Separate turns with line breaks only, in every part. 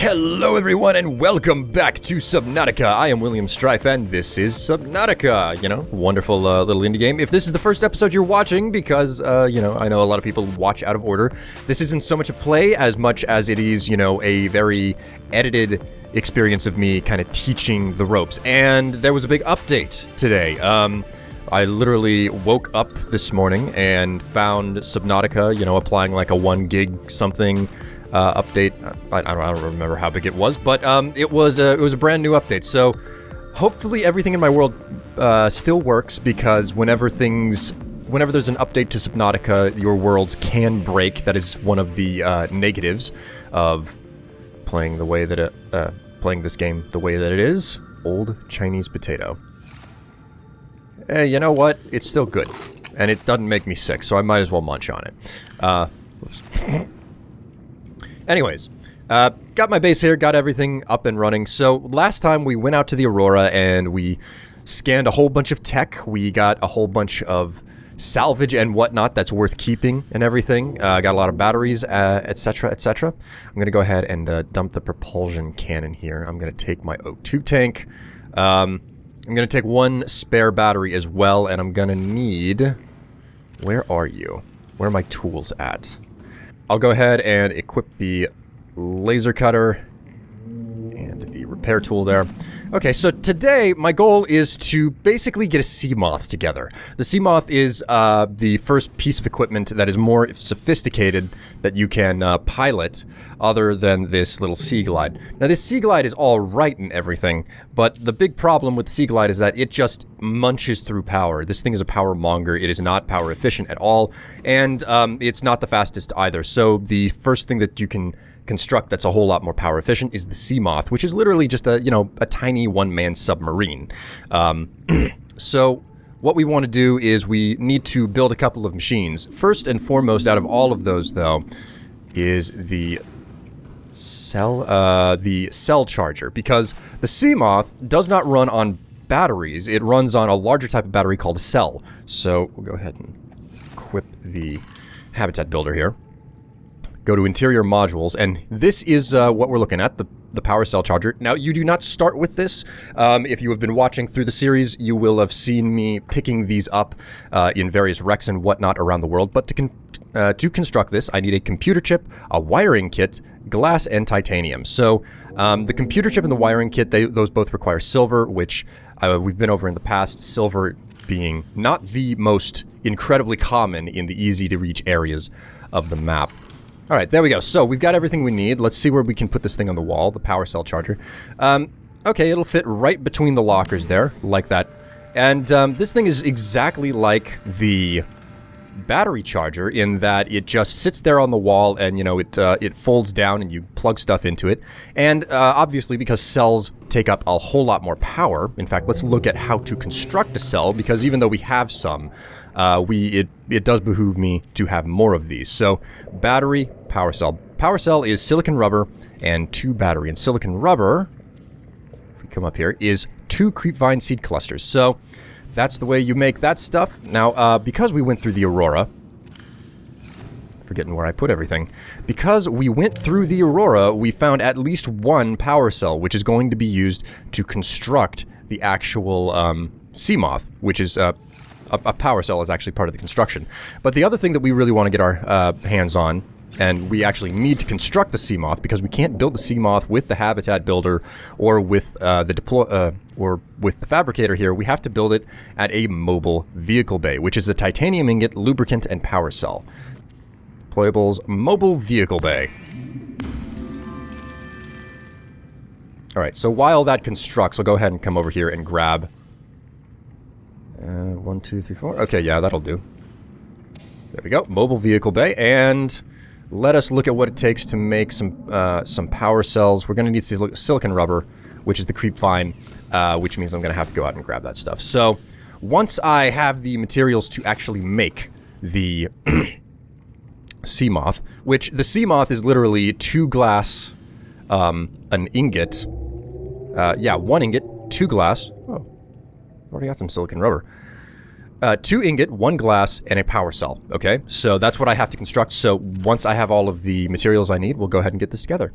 Hello everyone and welcome back to Subnautica. I am William Strife and this is Subnautica. You know, wonderful little indie game. If this is the first episode you're watching, because, you know, I know a lot of people watch out of order, this isn't so much a play as much as it is, you know, a very edited experience of me kind of teaching the ropes. And there was a big update today. I literally woke up this morning and found Subnautica, you know, applying like a 1 gig something update. I don't remember how big it was, but it was a brand new update. So hopefully everything in my world still works, because whenever there's an update to Subnautica, your worlds can break. That is one of the negatives of playing the way that playing this game the way that it is. Old Chinese potato. Hey, you know what? It's still good, and it doesn't make me sick, so I might as well munch on it. Anyways, got my base here, got everything up and running. So last time we went out to the Aurora and we scanned a whole bunch of tech. We got a whole bunch of salvage and whatnot that's worth keeping and everything. Got a lot of batteries, etc., etc. I'm going to go ahead and dump the propulsion cannon here. I'm going to take my O2 tank. I'm going to take 1 spare battery as well, and I'm going to need... Where are you? Where are my tools at? I'll go ahead and equip the laser cutter and the repair tool there. Okay, so today my goal is to basically get a Seamoth together. The Seamoth is the first piece of equipment that is more sophisticated that you can pilot other than this little Sea Glide. Now this Sea Glide is all right and everything, but the big problem with the Sea Glide is that it just munches through power. This thing is a power monger. It is not power efficient at all, and it's not the fastest either. So the first thing that you can construct that's a whole lot more power efficient is the Seamoth, which is literally just a, you know, a tiny one-man submarine. So what we want to do is we need to build a couple of machines. First and foremost out of all of those, though, is the cell charger, because the Seamoth does not run on batteries. It runs on a larger type of battery called a cell. So we'll go ahead and equip the habitat builder here. Go to interior modules, and this is what we're looking at, the power cell charger. Now, you do not start with this. If you have been watching through the series, you will have seen me picking these up in various wrecks and whatnot around the world. But to construct this, I need a computer chip, a wiring kit, glass, and titanium. So the computer chip and the wiring kit, those both require silver, which we've been over in the past. Silver being not the most incredibly common in the easy-to-reach areas of the map. Alright, there we go. So, we've got everything we need. Let's see where we can put this thing on the wall, the power cell charger. Okay, it'll fit right between the lockers there, like that. And this thing is exactly like the battery charger in that it just sits there on the wall and, you know, it folds down and you plug stuff into it. And obviously, because cells take up a whole lot more power, in fact, let's look at how to construct a cell, because even though we have some, it does behoove me to have more of these. So, battery, power cell. Power cell is silicon rubber and 2 battery. And silicon rubber, if we come up here, is 2 creepvine seed clusters. So, that's the way you make that stuff. Now, because we went through the Aurora, forgetting where I put everything, because we went through the Aurora, we found at least 1 power cell, which is going to be used to construct the actual Seamoth, which is... A power cell is actually part of the construction. But the other thing that we really want to get our hands on, and we actually need to construct the Seamoth, because we can't build the Seamoth with the habitat builder or with the fabricator here. We have to build it at a mobile vehicle bay, which is a titanium ingot, lubricant, and power cell. Deployables mobile vehicle bay. Alright, so while that constructs, I'll go ahead and come over here and grab 1, 2, 3, 4. Okay, yeah, that'll do. There we go. Mobile vehicle bay, and let us look at what it takes to make some power cells. We're going to need silicon rubber, which is the creepvine, which means I'm going to have to go out and grab that stuff. So, once I have the materials to actually make the Seamoth, which the Seamoth is literally 2 glass, an ingot. Yeah, 1 ingot, 2 glass. Oh. Already got some silicon rubber. 2 ingot, 1 glass, and a power cell. Okay, so that's what I have to construct. So once I have all of the materials I need, we'll go ahead and get this together.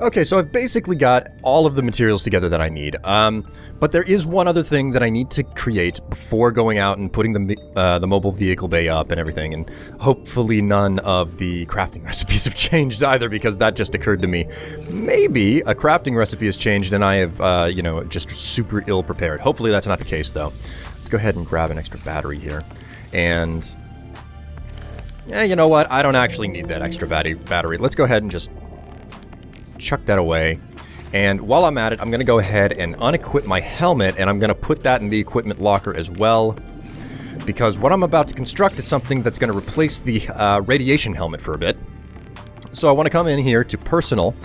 Okay, so I've basically got all of the materials together that I need. But there is one other thing that I need to create before going out and putting the mobile vehicle bay up and everything. And hopefully none of the crafting recipes have changed either, because that just occurred to me. Maybe a crafting recipe has changed and I have, you know, just super ill prepared. Hopefully that's not the case, though. Let's go ahead and grab an extra battery here. And... yeah, you know what? I don't actually need that extra battery. Let's go ahead and just... chuck that away. And while I'm at it, I'm going to go ahead and unequip my helmet, and I'm going to put that in the equipment locker as well. Because what I'm about to construct is something that's going to replace the radiation helmet for a bit. So I want to come in here to personal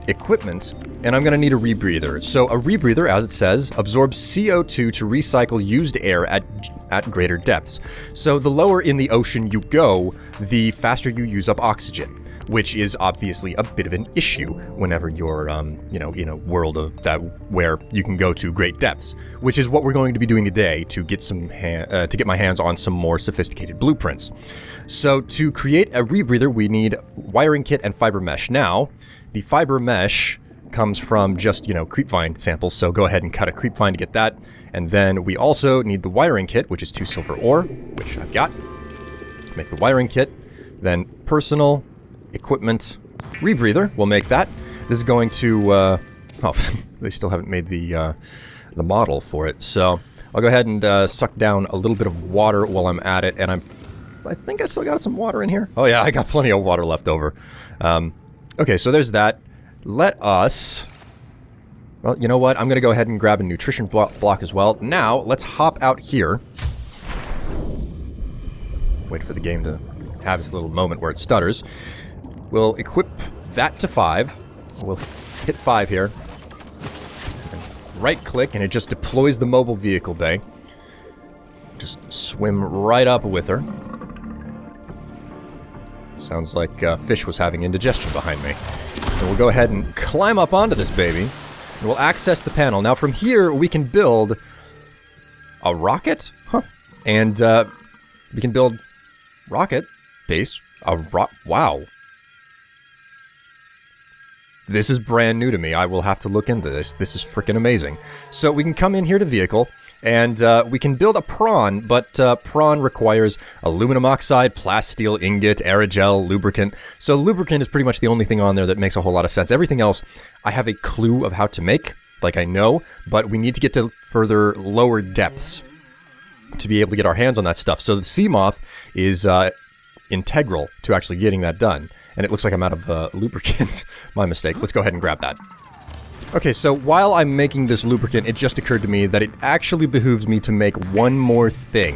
equipment, and I'm going to need a rebreather. So a rebreather, as it says, absorbs CO2 to recycle used air at greater depths. So the lower in the ocean you go, the faster you use up oxygen, which is obviously a bit of an issue whenever you're, you know, in a world of that where you can go to great depths, which is what we're going to be doing today to get some to get my hands on some more sophisticated blueprints. So to create a rebreather, we need wiring kit and fiber mesh. Now, the fiber mesh comes from just, you know, creepvine samples, so go ahead and cut a creepvine to get that. And then we also need the wiring kit, which is 2 silver ore, which I've got. Make the wiring kit, then personal equipment rebreather, we'll make that. This is going to, oh, they still haven't made the model for it, so I'll go ahead and suck down a little bit of water while I'm at it, and I think I still got some water in here. Oh yeah, I got plenty of water left over. Okay, so there's that. Let us... well, you know what? I'm going to go ahead and grab a nutrition block as well. Now, let's hop out here. Wait for the game to have its little moment where it stutters. We'll equip that to 5. We'll hit 5 here. Right-click, and it just deploys the mobile vehicle bay. Just swim right up with her. Sounds like Fish was having indigestion behind me. And we'll go ahead and climb up onto this baby. And we'll access the panel. Now from here, we can build a rocket? Huh. And we can build rocket base. Wow. This is brand new to me. I will have to look into this. This is freaking amazing. So we can come in here to vehicle, and we can build a prawn, but prawn requires aluminum oxide, plasteel ingot, aerogel, lubricant. So lubricant is pretty much the only thing on there that makes a whole lot of sense. Everything else, I have a clue of how to make, like I know, but we need to get to further lower depths to be able to get our hands on that stuff. So the Seamoth is integral to actually getting that done. And it looks like I'm out of lubricant. My mistake. Let's go ahead and grab that. Okay, so while I'm making this lubricant, it just occurred to me that it actually behooves me to make one more thing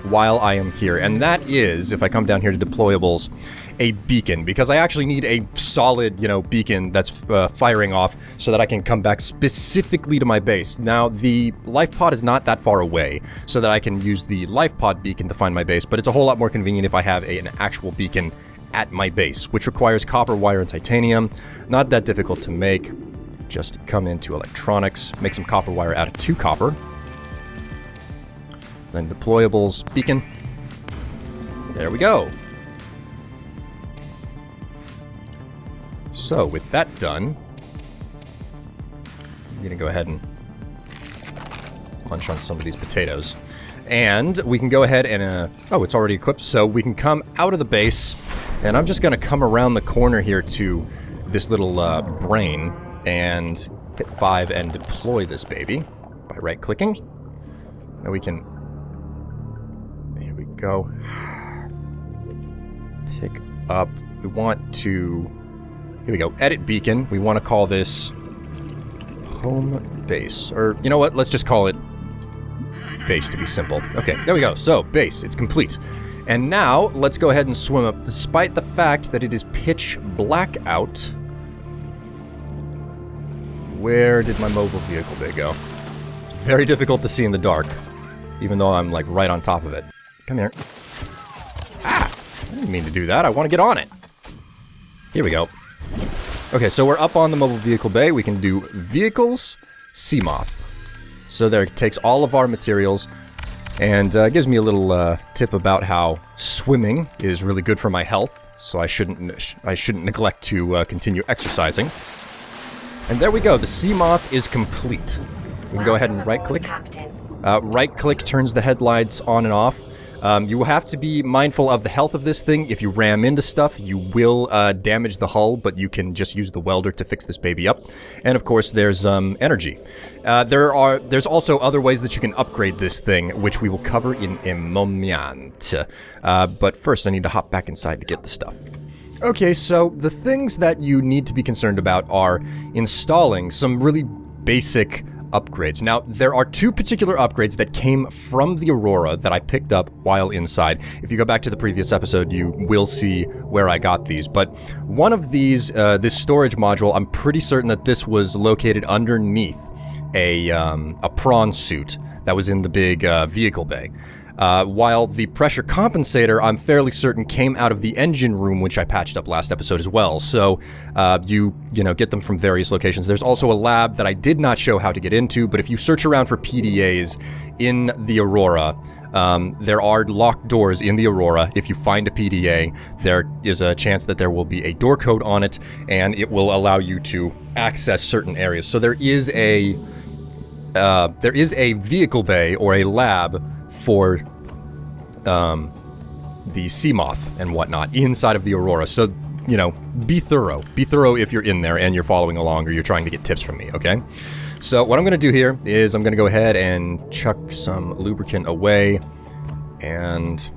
while I am here. And that is, if I come down here to deployables, a beacon. Because I actually need a solid, you know, beacon that's firing off so that I can come back specifically to my base. Now, the life pod is not that far away, so that I can use the life pod beacon to find my base. But it's a whole lot more convenient if I have an actual beacon at my base, which requires copper wire and titanium. Not that difficult to make. Just come into electronics, make some copper wire out of 2 copper. Then deployables, beacon. There we go. So with that done, I'm gonna go ahead and munch on some of these potatoes. And we can go ahead and, oh, it's already equipped, so we can come out of the base, and I'm just gonna come around the corner here to this little brain, and hit 5 and deploy this baby by right-clicking. Then we can... here we go. Pick up... we want to... here we go. Edit beacon. We want to call this... home base. Or, you know what? Let's just call it... base to be simple. Okay, there we go. So, base. It's complete. And now, let's go ahead and swim up. Despite the fact that it is pitch black out... where did my mobile vehicle bay go? It's very difficult to see in the dark, even though I'm, like, right on top of it. Come here. Ah! I didn't mean to do that. I want to get on it. Here we go. Okay, so we're up on the mobile vehicle bay. We can do vehicles, Seamoth. So there, it takes all of our materials. And gives me a little tip about how swimming is really good for my health, so I shouldn't neglect to continue exercising. And there we go, the Seamoth is complete. We can go ahead and right-click. Right-click turns the headlights on and off. You will have to be mindful of the health of this thing. If you ram into stuff, you will damage the hull, but you can just use the welder to fix this baby up. And of course, there's energy. There's also other ways that you can upgrade this thing, which we will cover in a moment. But first, I need to hop back inside to get the stuff. Okay, so the things that you need to be concerned about are installing some really basic upgrades. Now, there are two particular upgrades that came from the Aurora that I picked up while inside. If you go back to the previous episode, you will see where I got these. But one of these, this storage module, I'm pretty certain that this was located underneath a prawn suit that was in the big vehicle bay. While the pressure compensator, I'm fairly certain, came out of the engine room, which I patched up last episode as well. So, you know, get them from various locations. There's also a lab that I did not show how to get into, but if you search around for PDAs in the Aurora, there are locked doors in the Aurora. If you find a PDA, there is a chance that there will be a door code on it, and it will allow you to access certain areas. So there is a vehicle bay or a lab for the Seamoth and whatnot inside of the Aurora. So, you know, be thorough. Be thorough if you're in there and you're following along or you're trying to get tips from me, okay? So what I'm going to do here is I'm going to go ahead and chuck some lubricant away, and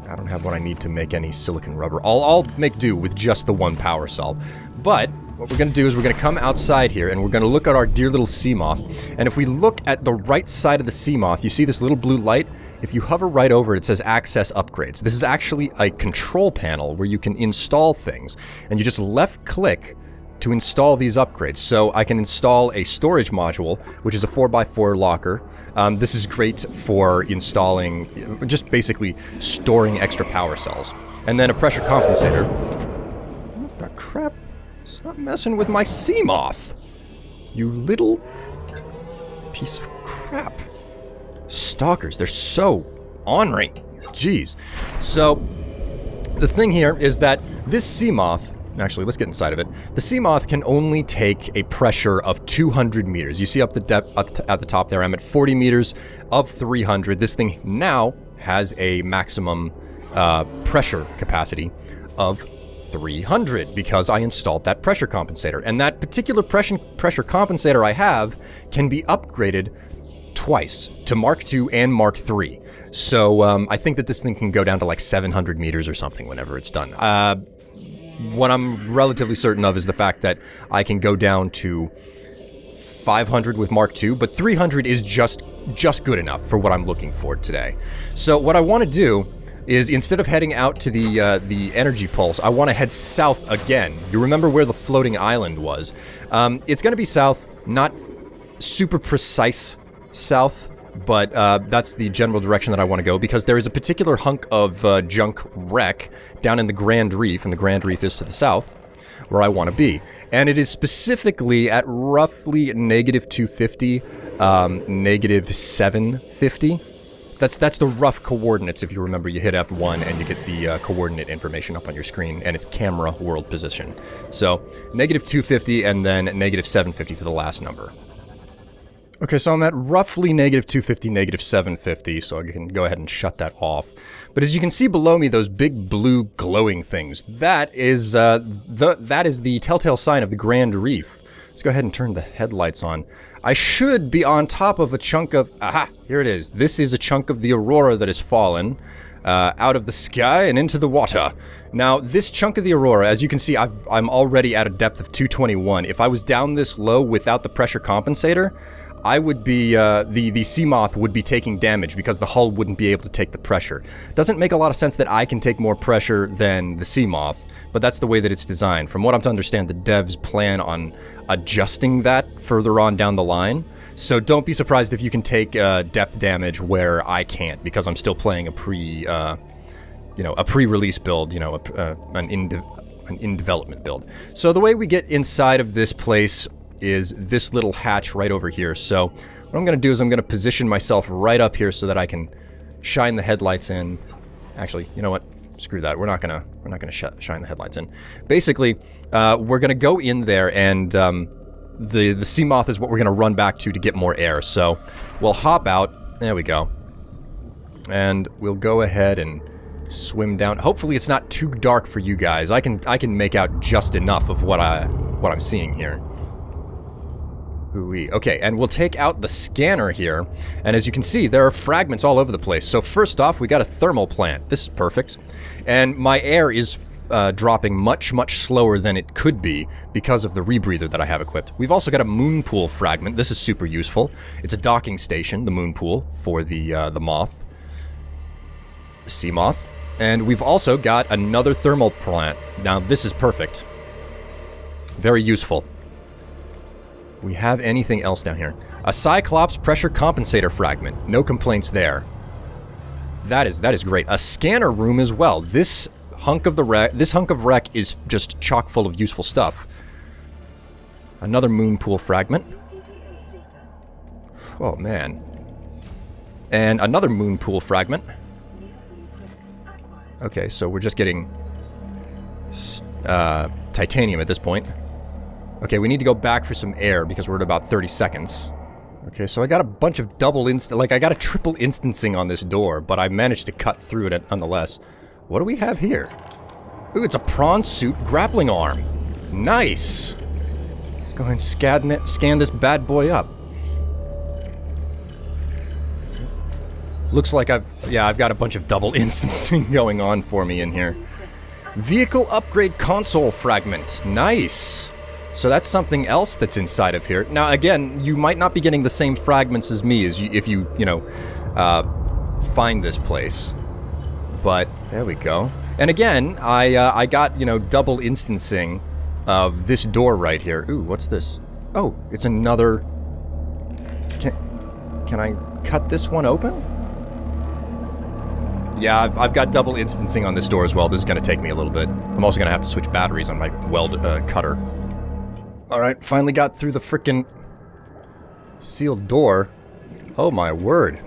I don't have what I need to make any silicon rubber. I'll make do with just the one power cell. But what we're going to do is we're going to come outside here and we're going to look at our dear little Seamoth. And if we look at the right side of the Seamoth, you see this little blue light? If you hover right over it, it says Access Upgrades. This is actually a control panel where you can install things. And you just left-click to install these upgrades. So I can install a storage module, which is a 4x4 locker. This is great for installing, just basically storing extra power cells. And then a pressure compensator. What the crap? Stop messing with my Seamoth, you little piece of crap. Stalkers, they're so ornery. Jeez. So, the thing here is that this Seamoth, actually, let's get inside of it. The Seamoth can only take a pressure of 200 meters. You see up the depth at the top there, I'm at 40 meters of 300. This thing now has a maximum pressure capacity of 300 because I installed that pressure compensator. And that particular pressure compensator I have can be upgraded twice to Mark II and Mark III. So I think that this thing can go down to like 700 meters or something whenever it's done. What I'm relatively certain of is the fact that I can go down to 500 with Mark II, but 300 is just good enough for what I'm looking for today. So what I want to do is, instead of heading out to the energy pulse, I want to head south again. You remember where the floating island was. It's going to be south, not super precise south, but that's the general direction that I want to go, because there is a particular hunk of junk wreck down in the Grand Reef, and the Grand Reef is to the south, where I want to be. And it is specifically at roughly negative 250, negative 750. That's the rough coordinates. If you remember, you hit F1 and you get the coordinate information up on your screen, and it's camera world position. So, negative 250 and then negative 750 for the last number. Okay, so I'm at roughly negative 250, negative 750, so I can go ahead and shut that off. But as you can see below me, those big blue glowing things, that is the telltale sign of the Grand Reef. Let's go ahead and turn the headlights on. I should be on top of a chunk of... Aha! Here it is. This is a chunk of the Aurora that has fallen out of the sky and into the water. Now, this chunk of the Aurora, as you can see, I'm already at a depth of 221. If I was down this low without the pressure compensator, I would be, the Seamoth would be taking damage because the hull wouldn't be able to take the pressure. Doesn't make a lot of sense that I can take more pressure than the Seamoth, but that's the way that it's designed. From what I'm to understand, the devs plan on adjusting that further on down the line. So don't be surprised if you can take depth damage where I can't, because I'm still playing a pre-release build, an in-development build. So the way we get inside of this place is this little hatch right over here. So what I'm going to do is I'm going to position myself right up here so that I can shine the headlights in. Actually, you know what? Screw that. We're not gonna shine the headlights in. Basically, we're gonna go in there, and the Seamoth is what we're gonna run back to get more air. So we'll hop out. There we go. And we'll go ahead and swim down. Hopefully, it's not too dark for you guys. I can make out just enough of what I'm seeing here. Ooh-wee. Okay, and we'll take out the scanner here, and as you can see, there are fragments all over the place. So first off, we got a thermal plant. This is perfect. And my air is dropping much, much slower than it could be because of the rebreather that I have equipped. We've also got a moon pool fragment. This is super useful. It's a docking station, the moon pool, for the moth. Seamoth. And we've also got another thermal plant. Now, this is perfect. Very useful. We have anything else down here? A Cyclops pressure compensator fragment. No complaints there. That is great. A scanner room as well. This hunk of wreck is just chock full of useful stuff. Another moon pool fragment. Oh man. And another moon pool fragment. Okay, so we're just getting titanium at this point. Okay, we need to go back for some air because we're at about 30 seconds. Okay, so I got a bunch of I got a triple instancing on this door, but I managed to cut through it nonetheless. What do we have here? Ooh, it's a prawn suit grappling arm. Nice! Let's go ahead and scan this bad boy up. Looks like I've got a bunch of double instancing going on for me in here. Vehicle upgrade console fragment. Nice! So that's something else that's inside of here. Now, again, you might not be getting the same fragments as me if you find this place. But there we go. And again, I got, double instancing of this door right here. Ooh, what's this? Oh, it's another... Can I cut this one open? Yeah, I've got double instancing on this door as well. This is going to take me a little bit. I'm also going to have to switch batteries on my weld cutter. Alright, finally got through the frickin' sealed door. Oh my word.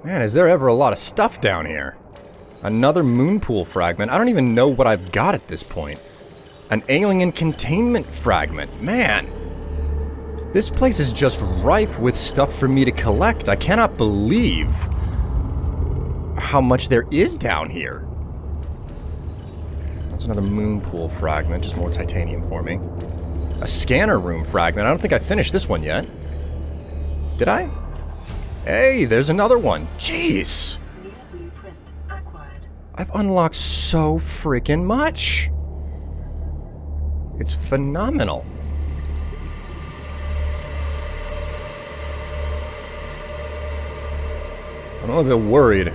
Man, is there ever a lot of stuff down here? Another moon pool fragment. I don't even know what I've got at this point. An alien containment fragment. Man. This place is just rife with stuff for me to collect. I cannot believe how much there is down here. That's another moon pool fragment, just more titanium for me. A scanner room fragment. I don't think I finished this one yet. Did I? Hey, there's another one. Jeez! I've unlocked so freaking much! It's phenomenal. I'm a little bit worried.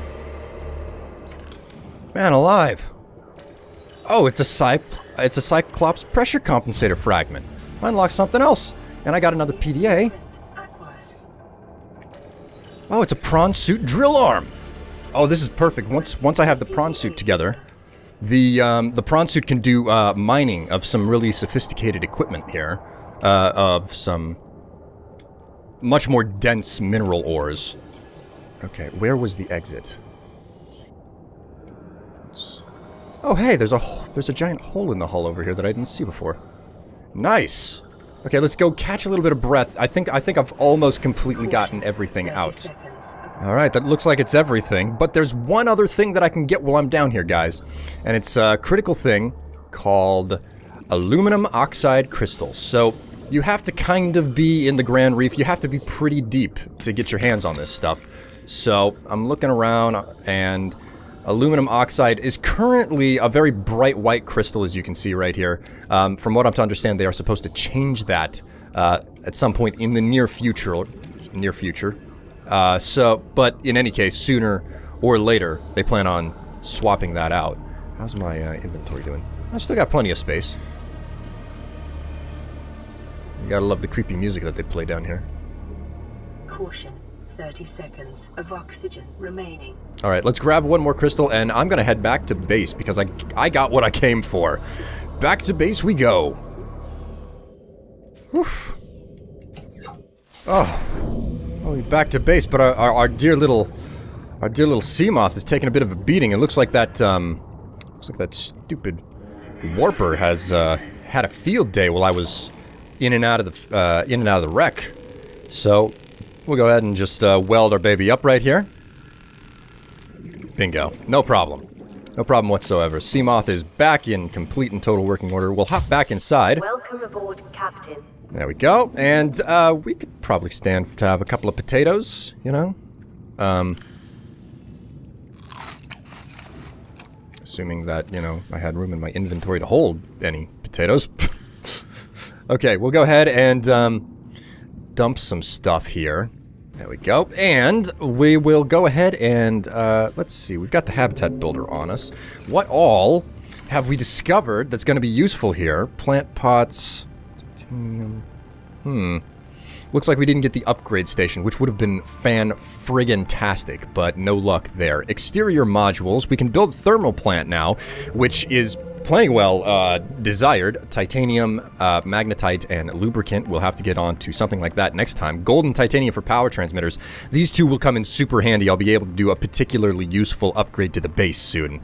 Man alive. Oh, it's a Cyclops pressure compensator fragment. I unlocked something else, and I got another PDA. Oh, it's a prawn suit drill arm. Oh, this is perfect. Once I have the prawn suit together, the prawn suit can do mining of some really sophisticated equipment here, of some much more dense mineral ores. Okay, where was the exit? Oh, hey, there's a giant hole in the hull over here that I didn't see before. Nice. Okay, let's go catch a little bit of breath. I think I've almost completely gotten everything out. All right, that looks like it's everything. But there's one other thing that I can get while I'm down here, guys, and it's a critical thing called aluminum oxide crystals. So you have to kind of be in the Grand Reef. You have to be pretty deep to get your hands on this stuff. So I'm looking around and aluminum oxide is currently a very bright white crystal, as you can see right here. From what I'm to understand, they are supposed to change that at some point in the near future. But in any case, sooner or later, they plan on swapping that out. How's my inventory doing? I've still got plenty of space. You gotta love the creepy music that they play down here.
Caution. 30 seconds of oxygen remaining.
Alright, let's grab one more crystal, and I'm gonna head back to base, because I got what I came for. Back to base we go. Oof. Oh. Oh, we're back to base, but our dear little Seamoth is taking a bit of a beating. It looks like that stupid warper has had a field day while I was in and out of the wreck. So we'll go ahead and just weld our baby up right here. Bingo. No problem. No problem whatsoever. Seamoth is back in complete and total working order. We'll hop back inside.
Welcome aboard, Captain.
There we go. And we could probably stand to have a couple of potatoes, you know? Assuming that, you know, I had room in my inventory to hold any potatoes. Okay, we'll go ahead and dump some stuff here. There we go. And we will go ahead and, let's see, we've got the habitat builder on us. What all have we discovered that's going to be useful here? Plant pots, titanium. Looks like we didn't get the upgrade station, which would have been fan-friggin-tastic, but no luck there. Exterior modules. We can build a thermal plant now, which is plenty well desired. Titanium, magnetite, and lubricant. We'll have to get on to something like that next time. Gold and titanium for power transmitters. These two will come in super handy. I'll be able to do a particularly useful upgrade to the base soon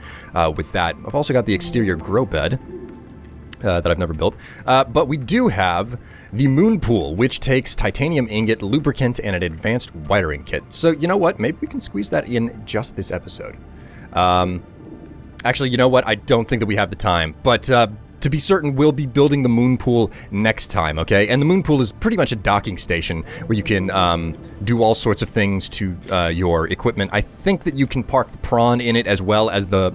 with that. I've also got the exterior grow bed that I've never built. But we do have the moon pool, which takes titanium ingot, lubricant, and an advanced wiring kit. So, you know what? Maybe we can squeeze that in just this episode. Actually, you know what? I don't think that we have the time. But to be certain, we'll be building the moon pool next time, okay? And the moon pool is pretty much a docking station where you can do all sorts of things to your equipment. I think that you can park the prawn in it as well as the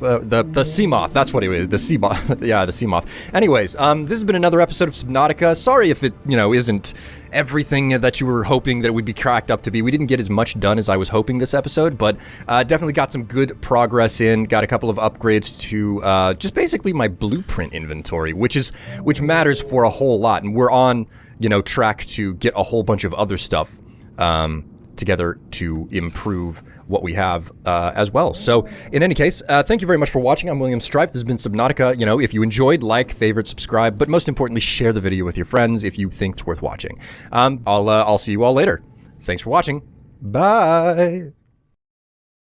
Seamoth, that's what it is, the Seamoth, yeah, the Seamoth. Anyways, this has been another episode of Subnautica. Sorry if it, you know, isn't everything that you were hoping that it would be cracked up to be. We didn't get as much done as I was hoping this episode, but definitely got some good progress in, got a couple of upgrades to just basically my blueprint inventory, which matters for a whole lot, and we're on, you know, track to get a whole bunch of other stuff together to improve what we have as well. So, in any case, thank you very much for watching. I'm William Strife. This has been Subnautica. You know, if you enjoyed, like, favorite, subscribe, but most importantly, share the video with your friends if you think it's worth watching. I'll see you all later. Thanks for watching. Bye!